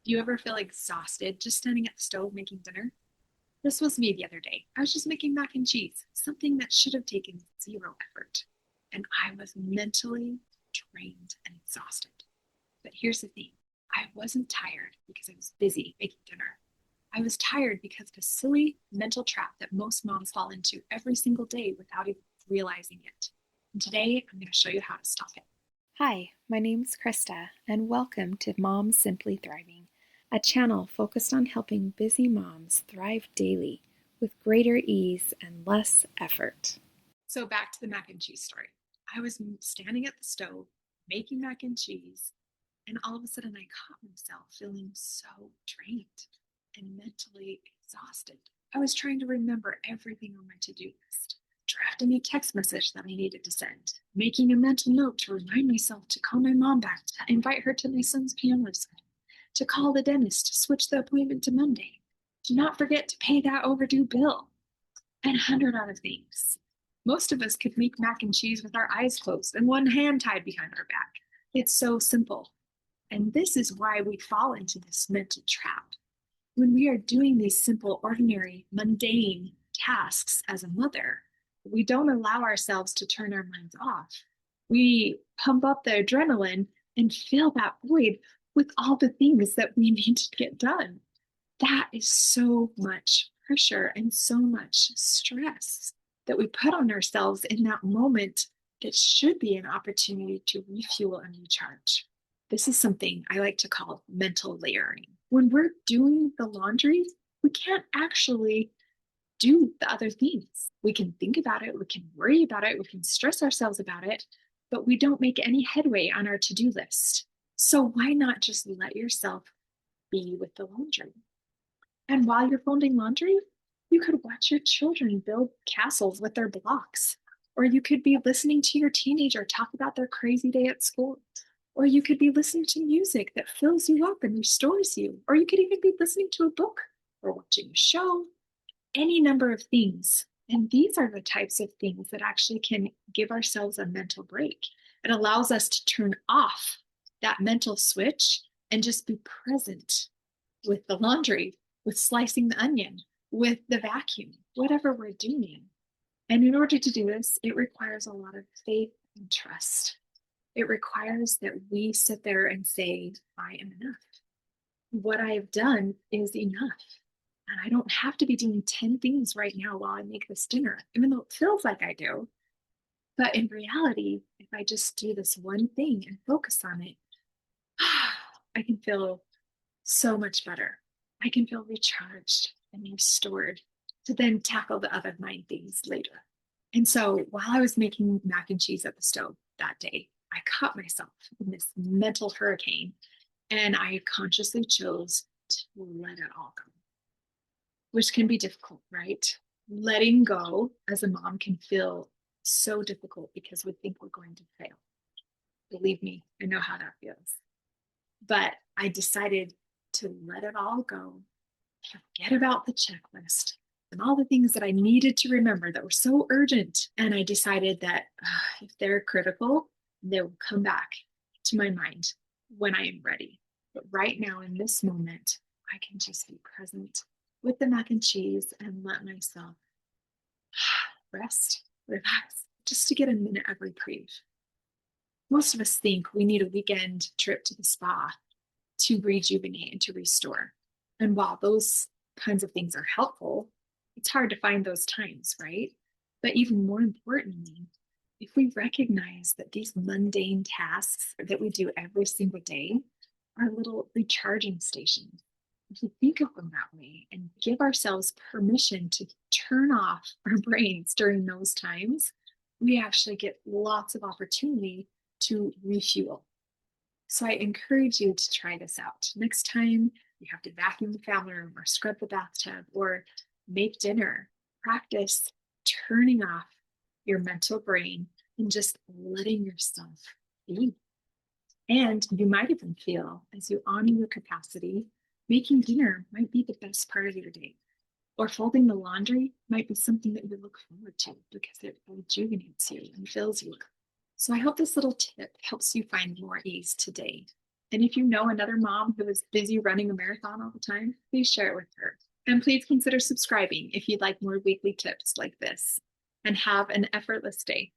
Do you ever feel exhausted just standing at the stove making dinner? This was me the other day. I was just making mac and cheese, something that should have taken zero effort. And I was mentally drained and exhausted. But here's the thing, I wasn't tired because I was busy making dinner. I was tired because of a silly mental trap that most moms fall into every single day without even realizing it. And today I'm going to show you how to stop it. Hi, my name's Krista, and welcome to Moms Simply Thriving, a channel focused on helping busy moms thrive daily with greater ease and less effort. So back to the mac and cheese story. I was standing at the stove making mac and cheese, and all of a sudden I caught myself feeling so drained and mentally exhausted. I was trying to remember everything on my to-do list, drafting a text message that I needed to send, making a mental note to remind myself to call my mom back to invite her to my son's piano recital, to call the dentist to switch the appointment to Monday, to not forget to pay that overdue bill, and 100 other things. Most of us could make mac and cheese with our eyes closed and one hand tied behind our back. It's so simple. And this is why we fall into this mental trap. When we are doing these simple, ordinary, mundane tasks as a mother, we don't allow ourselves to turn our minds off. We pump up the adrenaline and fill that void with all the things that we need to get done. That is so much pressure and so much stress that we put on ourselves in that moment that should be an opportunity to refuel and recharge. This is something I like to call mental layering. When we're doing the laundry, we can't actually do the other things. We can think about it, we can worry about it, we can stress ourselves about it, but we don't make any headway on our to do list. So why not just let yourself be with the laundry? And while you're folding laundry, you could watch your children build castles with their blocks. Or you could be listening to your teenager talk about their crazy day at school. Or you could be listening to music that fills you up and restores you. Or you could even be listening to a book or watching a show, any number of things. And these are the types of things that actually can give ourselves a mental break. It allows us to turn off that mental switch and just be present with the laundry, with slicing the onion, with the vacuum, whatever we're doing. And in order to do this, it requires a lot of faith and trust. It requires that we sit there and say, I am enough. What I have done is enough. And I don't have to be doing 10 things right now while I make this dinner, even though it feels like I do. But in reality, if I just do this one thing and focus on it, I can feel so much better. I can feel recharged and restored to then tackle the other 9 things later. And so while I was making mac and cheese at the stove that day, I caught myself in this mental hurricane and I consciously chose to let it all go, which can be difficult, right? Letting go as a mom can feel so difficult because we think we're going to fail. Believe me, I know how that feels. But I decided to let it all go, forget about the checklist and all the things that I needed to remember that were so urgent. And I decided that if they're critical, they will come back to my mind when I am ready. But right now, in this moment, I can just be present with the mac and cheese and let myself rest, relax, just to get a minute of reprieve. Most of us think we need a weekend trip to the spa to rejuvenate and to restore. And while those kinds of things are helpful, it's hard to find those times, right? But even more importantly, if we recognize that these mundane tasks that we do every single day are little recharging stations, if we think of them that way and give ourselves permission to turn off our brains during those times, we actually get lots of opportunity to refuel. So I encourage you to try this out. Next time you have to vacuum the family room or scrub the bathtub or make dinner, practice turning off your mental brain and just letting yourself be. And you might even feel, as you honor your capacity, making dinner might be the best part of your day. Or folding the laundry might be something that you look forward to because it rejuvenates you and fills you up. So I hope this little tip helps you find more ease today. And if you know another mom who is busy running a marathon all the time, please share it with her. And please consider subscribing if you'd like more weekly tips like this. And have an effortless day.